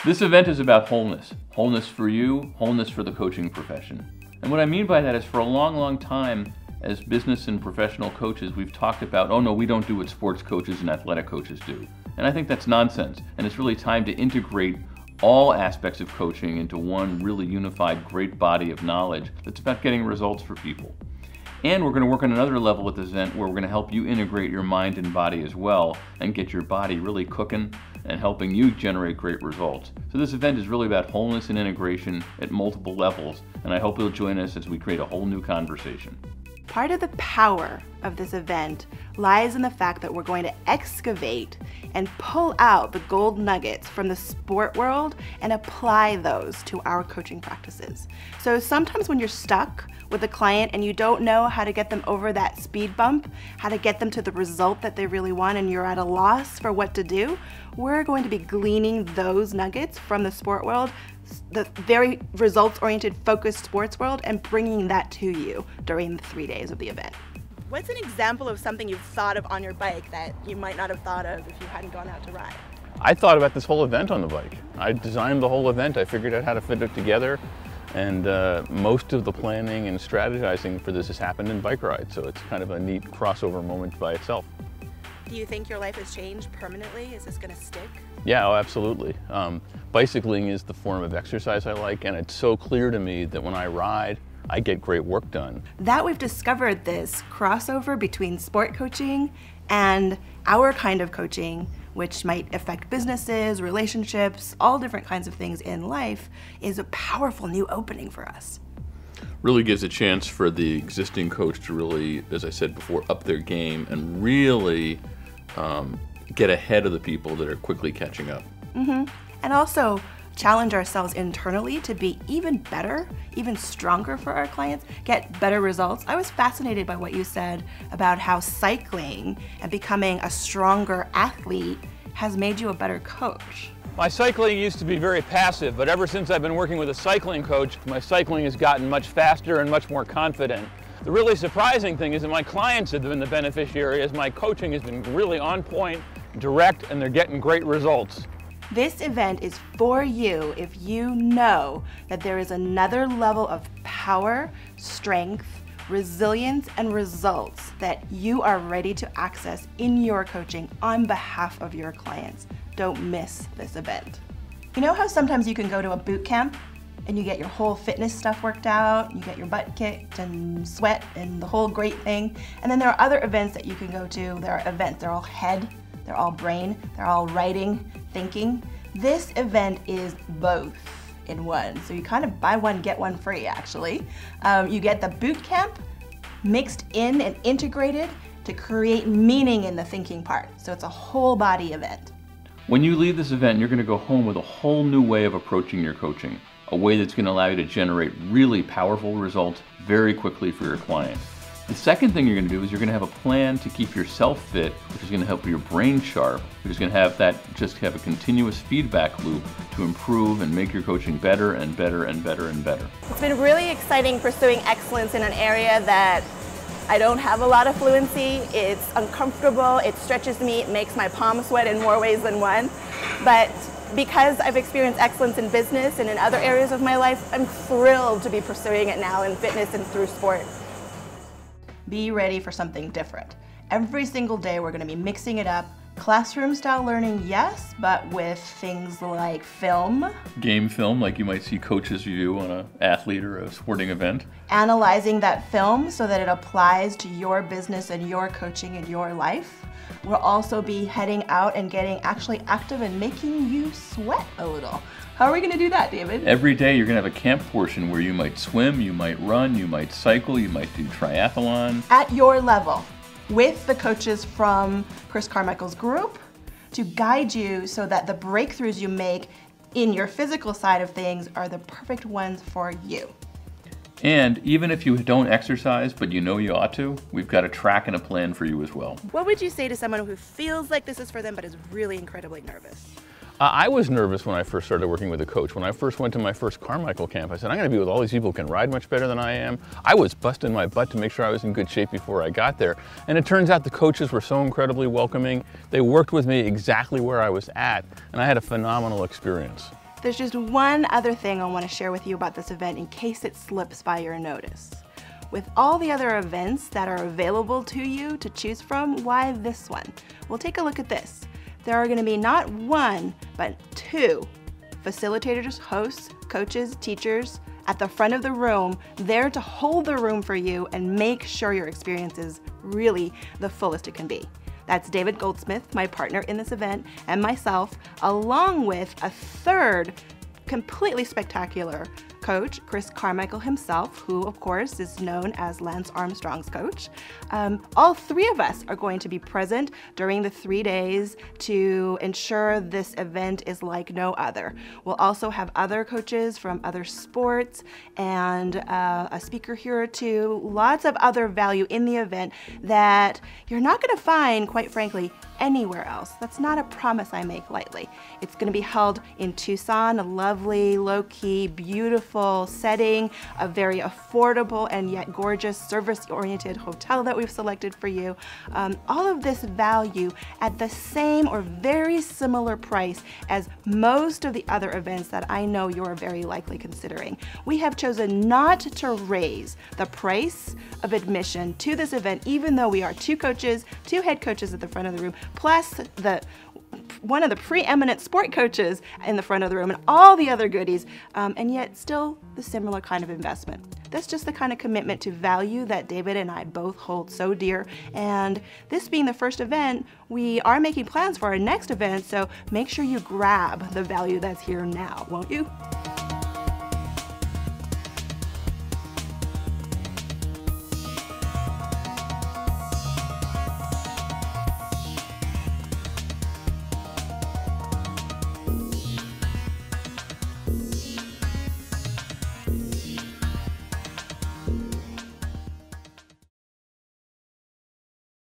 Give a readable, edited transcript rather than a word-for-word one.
This event is about wholeness. Wholeness for you, wholeness for the coaching profession. And what I mean by that is for a long, long time, as business and professional coaches, we've talked about, oh no, we don't do what sports coaches and athletic coaches do. And I think that's nonsense. And it's really time to integrate all aspects of coaching into one really unified, great body of knowledge that's about getting results for people. And we're going to work on another level at this event where we're going to help you integrate your mind and body as well and get your body really cooking and helping you generate great results. So this event is really about wholeness and integration at multiple levels, and I hope you'll join us as we create a whole new conversation. Part of the power of this event lies in the fact that we're going to excavate and pull out the gold nuggets from the sport world and apply those to our coaching practices. So sometimes when you're stuck with a client and you don't know how to get them over that speed bump, how to get them to the result that they really want, and you're at a loss for what to do, we're going to be gleaning those nuggets from the sport world, the very results-oriented, focused sports world, and bringing that to you during the 3 days of the event. What's an example of something you've thought of on your bike that you might not have thought of if you hadn't gone out to ride? I thought about this whole event on the bike. I designed the whole event. I figured out how to fit it together. And most of the planning and strategizing for this has happened in bike rides. So it's kind of a neat crossover moment by itself. Do you think your life has changed permanently? Is this going to stick? Yeah, oh, absolutely. Bicycling is the form of exercise I like, and it's so clear to me that when I ride, I get great work done. That we've discovered this crossover between sport coaching and our kind of coaching, which might affect businesses, relationships, all different kinds of things in life, is a powerful new opening for us. Really gives a chance for the existing coach to really, as I said before, up their game and really get ahead of the people that are quickly catching up. And also challenge ourselves internally to be even better, even stronger for our clients, get better results. I was fascinated by what you said about how cycling and becoming a stronger athlete has made you a better coach. My cycling used to be very passive, but ever since I've been working with a cycling coach, my cycling has gotten much faster and much more confident. The really surprising thing is that my clients have been the beneficiary as my coaching has been really on point, direct, and they're getting great results. This event is for you if you know that there is another level of power, strength, resilience, and results that you are ready to access in your coaching on behalf of your clients. Don't miss this event. You know how sometimes you can go to a boot camp and you get your whole fitness stuff worked out, you get your butt kicked and sweat and the whole great thing, and then there are other events that you can go to. There are events, they're all head, they're all brain, they're all writing, thinking. This event is both in one. So you kind of buy one, get one free, actually. You get the boot camp mixed in and integrated to create meaning in the thinking part. So it's a whole body event. When you leave this event, you're going to go home with a whole new way of approaching your coaching, a way that's going to allow you to generate really powerful results very quickly for your client. The second thing you're going to do is you're going to have a plan to keep yourself fit, which is going to help your brain sharp, which is going to have a continuous feedback loop to improve and make your coaching better and better and better and better. It's been really exciting pursuing excellence in an area that I don't have a lot of fluency. It's uncomfortable, it stretches me, it makes my palms sweat in more ways than one. But because I've experienced excellence in business and in other areas of my life, I'm thrilled to be pursuing it now in fitness and through sport. Be ready for something different. Every single day we're going to be mixing it up. Classroom style learning, yes, but with things like film. Game film, like you might see coaches view on an athlete or a sporting event. Analyzing that film so that it applies to your business and your coaching and your life. We'll also be heading out and getting actually active and making you sweat a little. How are we going to do that, David? Every day you're going to have a camp portion where you might swim, you might run, you might cycle, you might do triathlon. At your level, with the coaches from Chris Carmichael's group to guide you so that the breakthroughs you make in your physical side of things are the perfect ones for you. And even if you don't exercise, but you know you ought to, we've got a track and a plan for you as well. What would you say to someone who feels like this is for them but is really incredibly nervous? I was nervous when I first started working with a coach. When I first went to my first Carmichael camp, I said, I'm going to be with all these people who can ride much better than I am. I was busting my butt to make sure I was in good shape before I got there. And it turns out the coaches were so incredibly welcoming. They worked with me exactly where I was at, and I had a phenomenal experience. There's just one other thing I want to share with you about this event in case it slips by your notice. With all the other events that are available to you to choose from, why this one? Well, take a look at this. There are going to be not one, but two facilitators, hosts, coaches, teachers at the front of the room, there to hold the room for you and make sure your experience is really the fullest it can be. That's David Goldsmith, my partner in this event, and myself, along with a third completely spectacular coach, Chris Carmichael himself, who of course is known as Lance Armstrong's coach. All three of us are going to be present during the 3 days to ensure this event is like no other. We'll also have other coaches from other sports and a speaker here or two, lots of other value in the event that you're not going to find, quite frankly, anywhere else. That's not a promise I make lightly. It's going to be held in Tucson, a lovely, low-key, beautiful setting, a very affordable and yet gorgeous service-oriented hotel that we've selected for you. All of this value at the same or very similar price as most of the other events that I know you're very likely considering. We have chosen not to raise the price of admission to this event, even though we are two coaches, two head coaches at the front of the room, plus one of the preeminent sport coaches in the front of the room and all the other goodies, and yet still the similar kind of investment. That's just the kind of commitment to value that David and I both hold so dear. And this being the first event, we are making plans for our next event, so make sure you grab the value that's here now, won't you?